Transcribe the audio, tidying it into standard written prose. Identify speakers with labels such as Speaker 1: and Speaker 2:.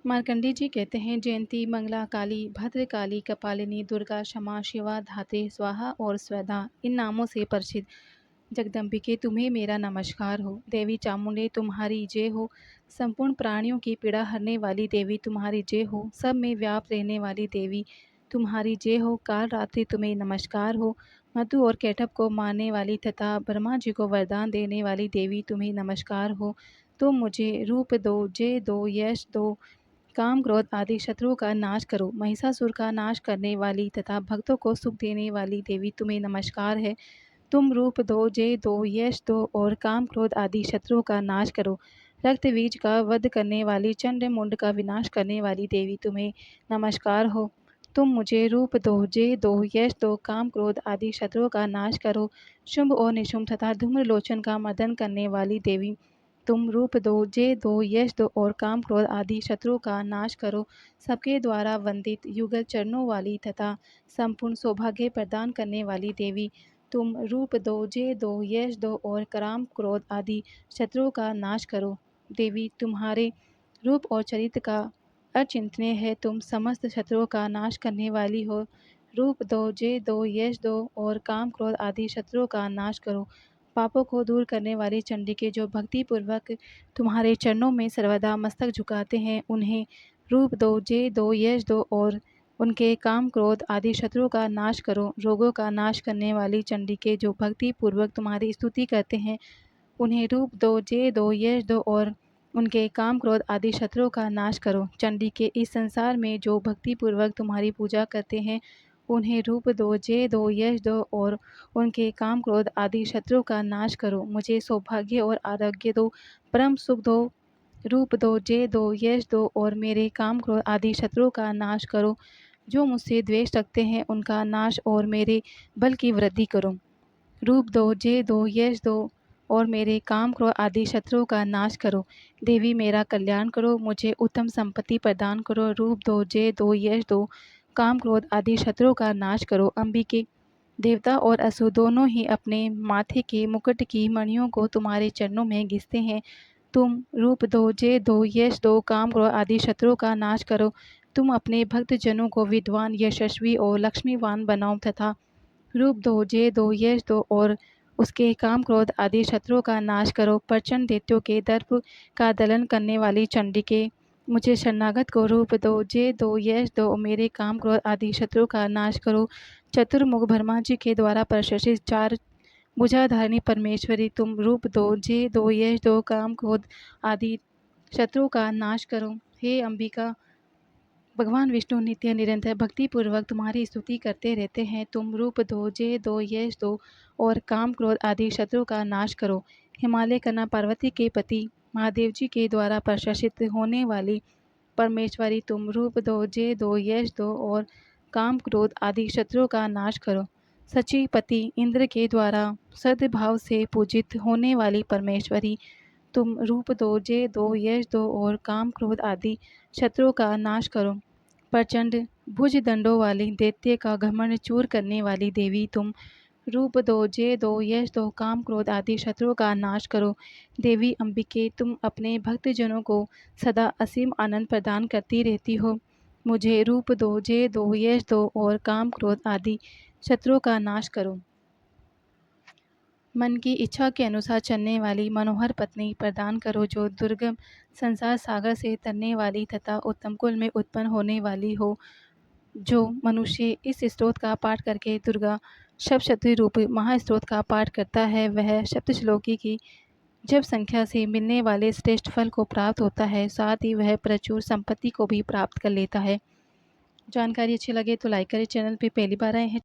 Speaker 1: मार्कंडे जी कहते हैं, जयंती मंगला काली भद्रकाली कपालिनी दुर्गा क्षमा शिवा धाते स्वाहा और स्वधा इन नामों से परिचित जगदम्बिके तुम्हें मेरा नमस्कार हो। देवी चामुंडे तुम्हारी जय हो। संपूर्ण प्राणियों की पीड़ा हरने वाली देवी तुम्हारी जय हो। सब में व्याप्त रहने वाली देवी तुम्हारी जय हो। काल रात्रि तुम्हें नमस्कार हो। मधु और कैटभ को मारने वाली तथा ब्रह्मा जी को वरदान देने वाली देवी तुम्हें नमस्कार हो। तुम मुझे रूप दो, जय दो, यश दो, काम क्रोध आदि शत्रुओं का नाश करो। महिषासुर का नाश करने वाली तथा भक्तों को सुख देने वाली देवी तुम्हें नमस्कार है। तुम रूप दो, जय दो, यश दो और काम क्रोध आदि शत्रुओं का नाश करो। रक्त बीज का वध करने वाली चंड मुंड का विनाश करने वाली देवी तुम्हें नमस्कार हो। तुम मुझे रूप दो, जय दो, यश दो, काम क्रोध आदि शत्रुओं का नाश करो। शुंभ और निशुंभ तथा धूम्रलोचन का मदन करने वाली देवी तुम रूप दो, जय दो, यश दो और काम क्रोध आदि शत्रुओं का नाश करो। सबके द्वारा वंदित युगल चरणों वाली तथा संपूर्ण सौभाग्य प्रदान करने वाली देवी तुम रूप दो, जय दो, यश दो और काम क्रोध आदि शत्रुओं का नाश करो। देवी तुम्हारे रूप और चरित्र का अचिंतनीय है। तुम समस्त शत्रुओं का नाश करने वाली हो। रूप दो, जय दो, यश दो और काम क्रोध आदि शत्रुओं का नाश करो। पापों को दूर करने वाली चंडिके जो भक्ति पूर्वक तुम्हारे चरणों में सर्वदा मस्तक झुकाते हैं, उन्हें रूप दो, जय दो, यश दो और उनके काम क्रोध आदि शत्रुओं का नाश करो। रोगों का नाश करने वाली चंडिके जो भक्ति पूर्वक तुम्हारी स्तुति करते हैं, उन्हें रूप दो, जय दो, यश दो और उनके काम क्रोध आदि शत्रुओं का नाश करो। चंडिके इस संसार में जो भक्ति पूर्वक तुम्हारी पूजा करते हैं, उन्हें रूप दो, जय दो, यश दो और उनके काम क्रोध आदि शत्रुओं का नाश करो। मुझे सौभाग्य और आरोग्य दो, परम सुख दो। रूप दो, जय दो, यश दो और मेरे काम क्रोध आदि शत्रुओं का नाश करो। जो मुझसे द्वेष रखते हैं, उनका नाश और मेरे बल की वृद्धि करो। रूप दो, जय दो, यश दो और मेरे काम क्रोध आदि शत्रुओं का नाश करो। देवी मेरा कल्याण करो, मुझे उत्तम संपत्ति प्रदान करो। रूप दो, जय दो, यश दो, काम क्रोध आदि शत्रुओं का नाश करो। अंबिके, देवता और असुर दोनों ही अपने माथे के मुकुट की मणियों को तुम्हारे चरणों में घिसते हैं। तुम रूप दो, जय दो, यश दो, काम क्रोध आदि शत्रुओं का नाश करो। तुम अपने भक्त जनों को विद्वान, यशस्वी और लक्ष्मीवान बनाओ तथा रूप दो, जय दो, यश दो और उसके काम क्रोध आदि शत्रुओं का नाश करो। प्रचंड दैत्यों के दर्प का दलन करने वाली चंडिके, मुझे शरणागत को रूप दो, जय दो, यश दो और मेरे काम क्रोध आदि शत्रुओं का नाश करो। चतुर्मुख ब्रह्मा जी के द्वारा प्रशंसित चार भुजाधारिणी परमेश्वरी, तुम रूप दो, जय दो, यश दो, काम क्रोध आदि शत्रुओं का नाश करो। हे अंबिका, भगवान विष्णु नित्य निरंतर भक्ति पूर्वक तुम्हारी स्तुति करते रहते हैं। तुम रूप दो, जय दो, यश दो और काम क्रोध आदि शत्रुओं का नाश करो। हिमालय कन्या पार्वती के पति महादेव जी के द्वारा प्रशासित होने वाली परमेश्वरी, तुम रूप दो, जय दो, यश दो और काम क्रोध आदि शत्रुओं का नाश करो। सचिपति इंद्र के द्वारा सद्भाव से पूजित होने वाली परमेश्वरी, तुम रूप दो, जय दो, यश दो और काम क्रोध आदि शत्रुओं का नाश करो। प्रचंड भुज दंडों वाली दैत्य का घमंड चूर करने वाली देवी, तुम रूप दो, जय दो, यश दो, काम क्रोध आदि शत्रुओं का नाश करो। देवी अंबिके, तुम अपने भक्तजनों को सदा असीम आनंद प्रदान करती रहती हो। मुझे रूप दो, जय दो, यश दो और काम क्रोध आदि शत्रुओं का नाश करो। मन की इच्छा के अनुसार चलने वाली मनोहर पत्नी प्रदान करो, जो दुर्गम संसार सागर से तरने वाली तथा उत्तम कुल में उत्पन्न होने वाली हो। जो मनुष्य इस स्तोत्र का पाठ करके दुर्गा सप्तशती रूप महास्तोत्र का पाठ करता है, वह सप्तश्लोकी की जब संख्या से मिलने वाले श्रेष्ठ फल को प्राप्त होता है। साथ ही वह प्रचुर संपत्ति को भी प्राप्त कर लेता है। जानकारी अच्छी लगे तो लाइक करें। चैनल पे पहली बार आए हैं